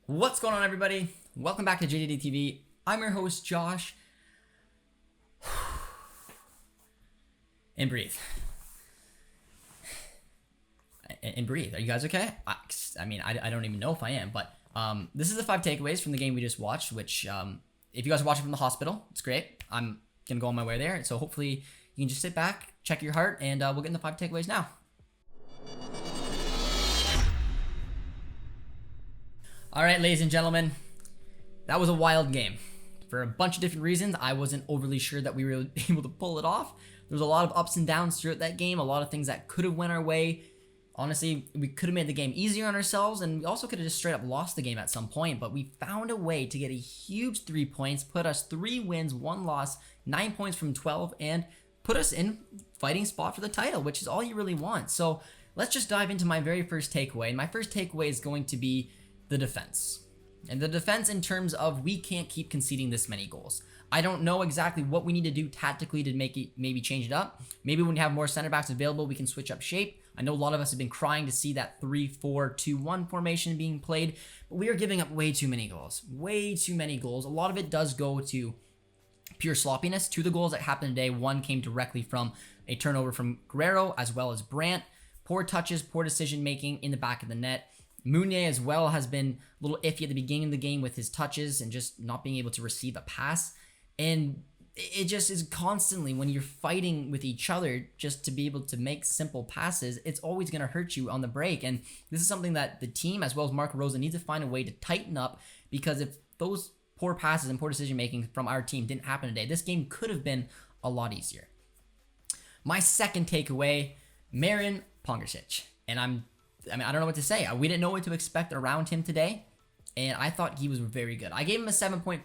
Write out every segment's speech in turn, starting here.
What's going on, everybody? Welcome back to JJD TV. I'm your host, Josh. And breathe. And breathe. Are you guys okay? I don't even know if I am, but this is the 5 takeaways from the game we just watched, which if you guys are watching from the hospital, it's great. I'm going to go on my way there. So hopefully you can just sit back, check your heart, and we'll get in the 5 takeaways now. All right, ladies and gentlemen, that was a wild game. For a bunch of different reasons, I wasn't overly sure that we were able to pull it off. There was a lot of ups and downs throughout that game, a lot of things that could have went our way. Honestly, we could have made the game easier on ourselves, and we also could have just straight up lost the game at some point, but we found a way to get a huge 3 points, put us 3 wins, 1 loss, 9 points from 12, and put us in fighting spot for the title, which is all you really want. So let's just dive into my very first takeaway, and my first takeaway is going to be the defense. And the defense in terms of we can't keep conceding this many goals. I don't know exactly what we need to do tactically to make it, maybe change it up. Maybe when we have more center backs available, we can switch up shape. I know a lot of us have been crying to see that 3-4-2-1 formation being played, but we are giving up way too many goals. Way too many goals. A lot of it does go to pure sloppiness. 2 of the goals that happened today, 1 came directly from a turnover from Guerrero as well as Brandt. Poor touches, poor decision making in the back of the net. Meunier as well has been a little iffy at the beginning of the game with his touches and just not being able to receive a pass. And it just is constantly, when you're fighting with each other just to be able to make simple passes, it's always going to hurt you on the break. And this is something that the team as well as Marco Rose needs to find a way to tighten up, because if those poor passes and poor decision making from our team didn't happen today, this game could have been a lot easier. My second takeaway, Marin Pongricic. And I don't know what to say. We didn't know what to expect around him today, and I thought he was very good. I gave him a 7.5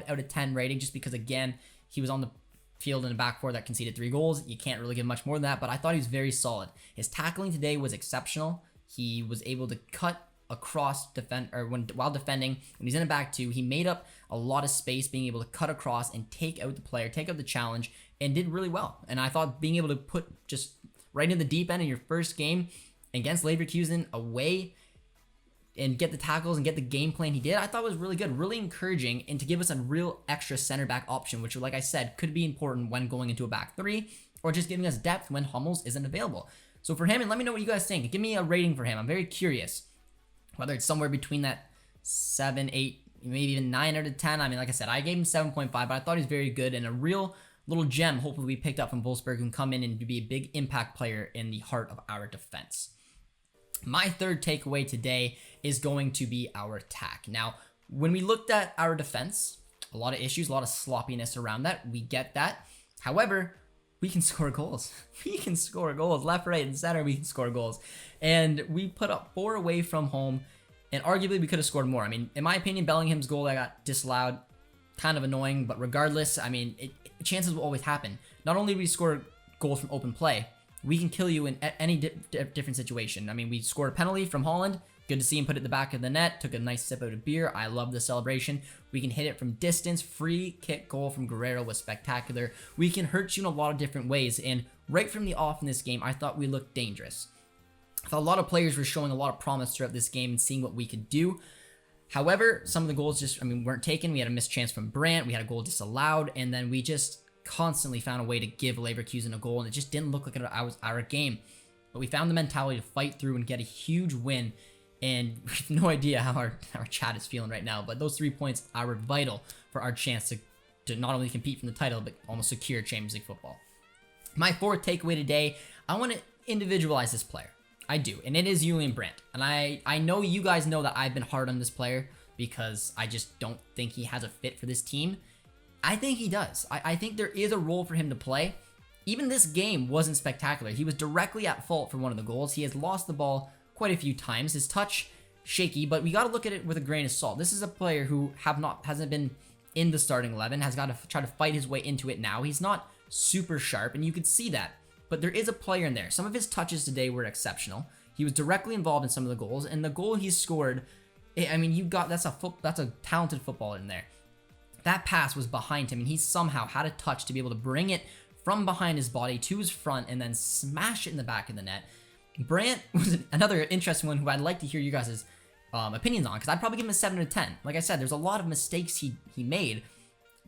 out of 10 rating just because, again, he was on the field in a back four that conceded 3 goals. You can't really give much more than that, but I thought he was very solid. His tackling today was exceptional. He was able to cut across while defending. When he's in a back two, he made up a lot of space, being able to cut across and take out the player, take out the challenge, and did really well. And I thought being able to put just right in the deep end in your first game against Leverkusen away and get the tackles and get the game plan he did, I thought was really good, really encouraging, and to give us a real extra center back option, which, like I said, could be important when going into a back 3 or just giving us depth when Hummels isn't available. So for him, and let me know what you guys think. Give me a rating for him. I'm very curious whether it's somewhere between that 7, 8, maybe even 9 out of 10. I mean, like I said, I gave him 7.5, but I thought he was very good and a real little gem hopefully we picked up from Wolfsburg, who can come in and be a big impact player in the heart of our defense. My third takeaway today is going to be our attack. Now, when we looked at our defense, a lot of issues, a lot of sloppiness around that. We get that. However, we can score goals. We can score goals. Left, right, and center, we can score goals. And we put up 4 away from home, and arguably we could have scored more. I mean, in my opinion, Bellingham's goal that got disallowed, kind of annoying, but regardless, I mean, chances will always happen. Not only do we score goals from open play, we can kill you in any different situation. I mean, we scored a penalty from Holland. Good to see him put it in the back of the net. Took a nice sip out of beer. I love the celebration. We can hit it from distance. Free kick goal from Guerrero was spectacular. We can hurt you in a lot of different ways. And right from the off in this game, I thought we looked dangerous. I thought a lot of players were showing a lot of promise throughout this game and seeing what we could do. However, some of the goals just, weren't taken. We had a missed chance from Brandt. We had a goal disallowed. And then we just constantly found a way to give Leverkusen a goal, and it just didn't look like it was our game. But we found the mentality to fight through and get a huge win, and we have no idea how our chat is feeling right now, but those 3 points are vital for our chance to not only compete for the title, but almost secure Champions League football. My fourth takeaway today, I want to individualize this player. I do, and it is Julian Brandt. And I know you guys know that I've been hard on this player because I just don't think he has a fit for this team. I think he does. I think there is a role for him to play. Even this game wasn't spectacular. He was directly at fault for one of the goals. He has lost the ball quite a few times. His touch, shaky, but we got to look at it with a grain of salt. This is a player who hasn't been in the starting 11, has got to try to fight his way into it now. He's not super sharp, and you could see that. But there is a player in there. Some of his touches today were exceptional. He was directly involved in some of the goals, and the goal he scored, that's a talented footballer in there. That pass was behind him, and he somehow had a touch to be able to bring it from behind his body to his front and then smash it in the back of the net. Brandt was another interesting one who I'd like to hear you guys' opinions on, because I'd probably give him a 7 or 10. Like I said, there's a lot of mistakes he made,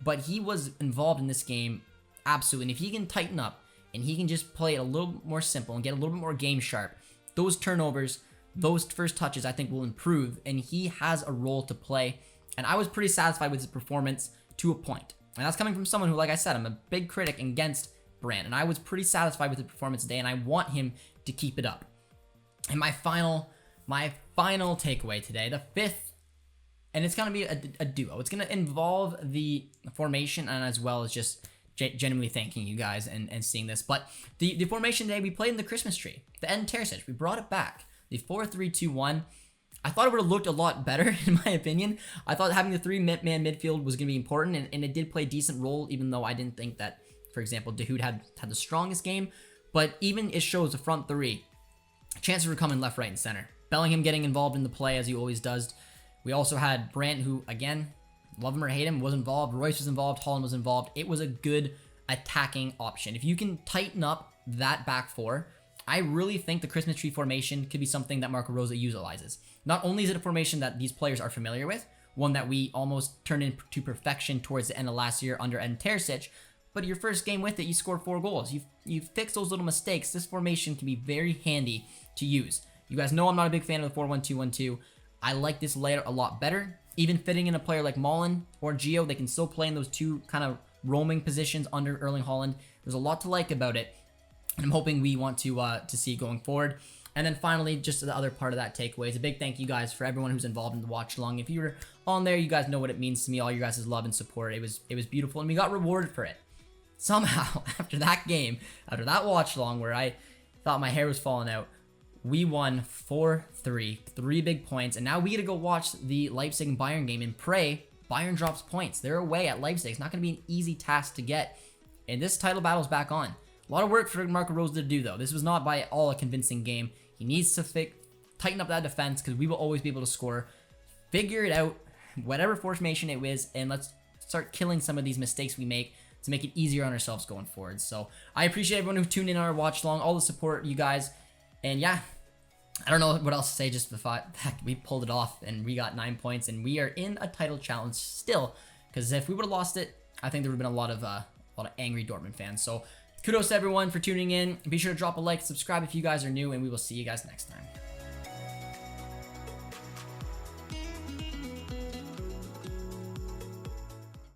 but he was involved in this game absolutely. And if he can tighten up and he can just play it a little more simple and get a little bit more game sharp, those turnovers, those first touches, I think will improve, and he has a role to play. And I was pretty satisfied with his performance to a point. And that's coming from someone who, like I said, I'm a big critic against Brandt, and I was pretty satisfied with his performance today, and I want him to keep it up. And my final takeaway today, the fifth, and it's gonna be a duo. It's gonna involve the formation and as well as just genuinely thanking you guys and seeing this. But the formation today, we played in the Christmas tree, the end Terzic. We brought it back, the 4-3-2-1. I thought it would have looked a lot better, in my opinion. I thought having the 3-man midfield was going to be important, and it did play a decent role, even though I didn't think that, for example, Dahoud had the strongest game. But even it shows the front three, chances were coming left, right, and center. Bellingham getting involved in the play, as he always does. We also had Brandt, who, again, love him or hate him, was involved. Royce was involved. Holland was involved. It was a good attacking option. If you can tighten up that back four, I really think the Christmas tree formation could be something that Marco Rose utilizes. Not only is it a formation that these players are familiar with, one that we almost turned into perfection towards the end of last year under Edin Terzic, but your first game with it, you scored 4 goals. You fix those little mistakes. This formation can be very handy to use. You guys know I'm not a big fan of the 4-1-2-1-2. I like this layout a lot better. Even fitting in a player like Mullen or Gio, they can still play in those two kind of roaming positions under Erling Haaland. There's a lot to like about it, and I'm hoping we want to see going forward. And then finally, just the other part of that takeaway is a big thank you guys for everyone who's involved in the watch along. If you were on there, you guys know what it means to me. All you guys' love and support. It was beautiful, and we got rewarded for it. Somehow, after that game, after that watch along where I thought my hair was falling out, we won 4-3, 3 big points, and now we get to go watch the Leipzig and Bayern game and pray Bayern drops points. They're away at Leipzig. It's not going to be an easy task to get, and this title battle's back on. A lot of work for Marco Rose to do, though. This was not by all a convincing game. He needs to tighten up that defense, because we will always be able to score. Figure it out, whatever formation it is, and let's start killing some of these mistakes we make to make it easier on ourselves going forward. So I appreciate everyone who tuned in on our watch along, all the support, you guys. And yeah, I don't know what else to say, just the fact we pulled it off and we got 9 points and we are in a title challenge still, because if we would have lost it, I think there would have been a lot of angry Dortmund fans. So kudos to everyone for tuning in. Be sure to drop a like, subscribe if you guys are new, and we will see you guys next time.